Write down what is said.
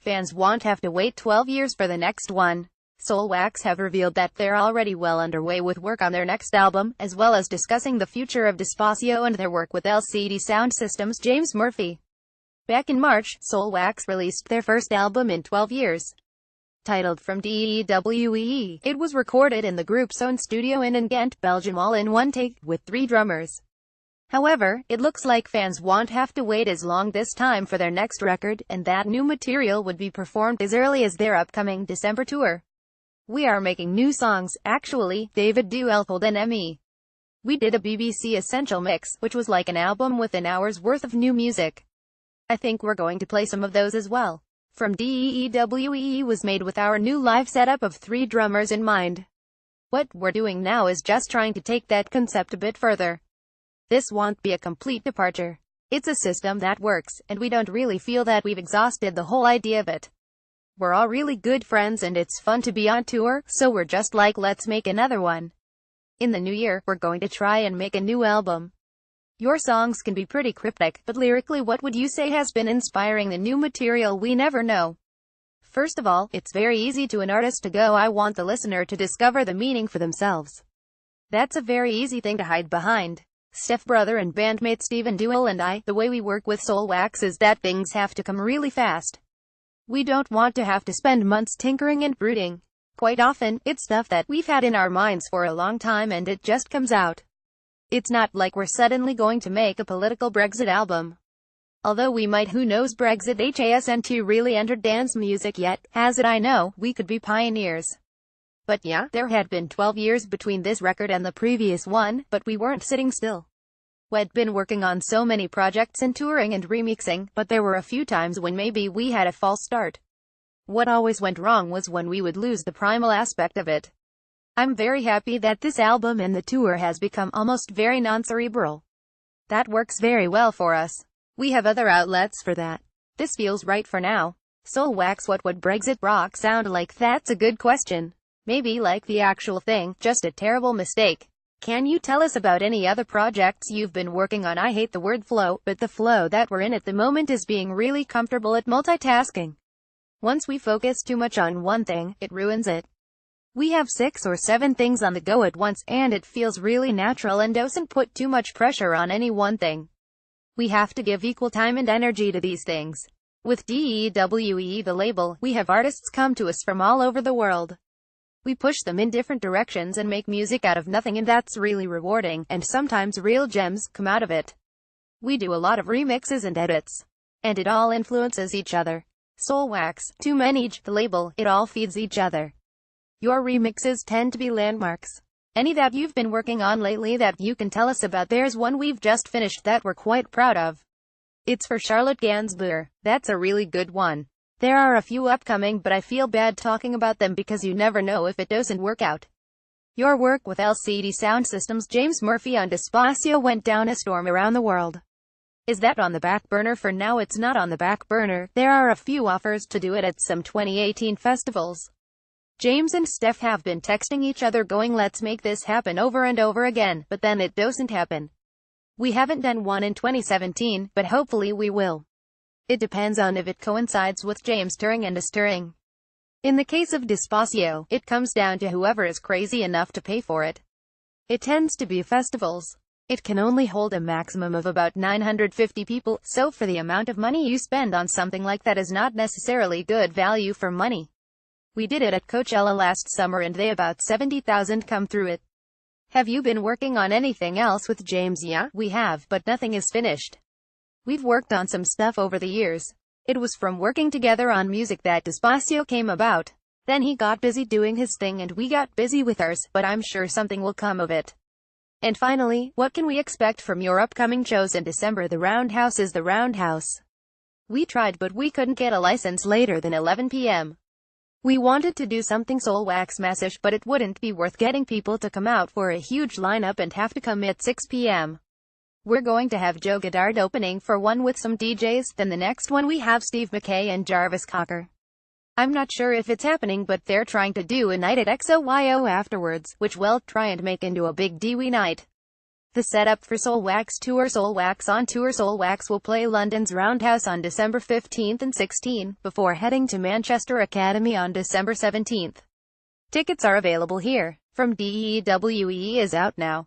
Fans won't have to wait 12 years for the next one. Soulwax have revealed that they're already well underway with work on their next album, as well as discussing the future of Despacio and their work with LCD Sound System's James Murphy. Back in March, Soulwax released their first album in 12 years. Titled From DEWEE, it was recorded in the group's own studio in Ghent, Belgium, all in one take, with 3 drummers. However, it looks like fans won't have to wait as long this time for their next record, and that new material would be performed as early as their upcoming December tour. "We are making new songs, actually," David Duell told NME. "We did a BBC Essential Mix, which was like an album with an hour's worth of new music. I think we're going to play some of those as well." From DEWEE was made with our new live setup of 3 drummers in mind. What we're doing now is just trying to take that concept a bit further. This won't be a complete departure. It's a system that works, and we don't really feel that we've exhausted the whole idea of it. We're all really good friends and it's fun to be on tour, so we're just like, let's make another one. In the new year, we're going to try and make a new album. Your songs can be pretty cryptic, but lyrically, what would you say has been inspiring the new material? We never know. First of all, it's very easy to an artist to go, I want the listener to discover the meaning for themselves. That's a very easy thing to hide behind. Steph Brother and bandmate Stephen Duell and I, the way we work with Soulwax is that things have to come really fast. We don't want to have to spend months tinkering and brooding. Quite often, it's stuff that we've had in our minds for a long time and it just comes out. It's not like we're suddenly going to make a political Brexit album. Although we might, who knows, Brexit hasn't really entered dance music yet, has it? I know, we could be pioneers. But yeah, there had been 12 years between this record and the previous one, but we weren't sitting still. We'd been working on so many projects and touring and remixing, but there were a few times when maybe we had a false start. What always went wrong was when we would lose the primal aspect of it. I'm very happy that this album and the tour has become almost very non-cerebral. That works very well for us. We have other outlets for that. This feels right for now. Soulwax, what would Brexit rock sound like? That's a good question. Maybe like the actual thing, just a terrible mistake. Can you tell us about any other projects you've been working on? I hate the word flow, but the flow that we're in at the moment is being really comfortable at multitasking. Once we focus too much on one thing, it ruins it. We have 6 or 7 things on the go at once, and it feels really natural and doesn't put too much pressure on any one thing. We have to give equal time and energy to these things. With DEWEE, the label, we have artists come to us from all over the world. We push them in different directions and make music out of nothing, and that's really rewarding, and sometimes real gems come out of it. We do a lot of remixes and edits. And it all influences each other. Soulwax, to manage the label, it all feeds each other. Your remixes tend to be landmarks. Any that you've been working on lately that you can tell us about? There's one we've just finished that we're quite proud of. It's for Charlotte Gainsbourg. That's a really good one. There are a few upcoming, but I feel bad talking about them because you never know if it doesn't work out. Your work with LCD Sound System's James Murphy on Despacio went down a storm around the world. Is that on the back burner for now? It's not on the back burner. There are a few offers to do it at some 2018 festivals. James and Steph have been texting each other going, let's make this happen, over and over again, but then it doesn't happen. We haven't done one in 2017, but hopefully we will. It depends on if it coincides with James touring and us touring. In the case of Despacio, it comes down to whoever is crazy enough to pay for it. It tends to be festivals. It can only hold a maximum of about 950 people, so for the amount of money you spend on something like that is not necessarily good value for money. We did it at Coachella last summer and they about 70,000 come through it. Have you been working on anything else with James? Yeah, we have, but nothing is finished. We've worked on some stuff over the years. It was from working together on music that Despacio came about. Then he got busy doing his thing and we got busy with ours, but I'm sure something will come of it. And finally, what can we expect from your upcoming shows in December? The Roundhouse is the Roundhouse. We tried, but we couldn't get a license later than 11 p.m. We wanted to do something Soulwax massish, but it wouldn't be worth getting people to come out for a huge lineup and have to come at 6 p.m. We're going to have Joe Goddard opening for one with some DJs, then the next one we have Steve McKay and Jarvis Cocker. I'm not sure if it's happening, but they're trying to do a night at XOYO afterwards, which we'll try and make into a big DWE night. The setup for Soulwax Tour. Soulwax on tour. Soulwax will play London's Roundhouse on December 15th and 16th, before heading to Manchester Academy on December 17th. Tickets are available here. From DEWE is out now.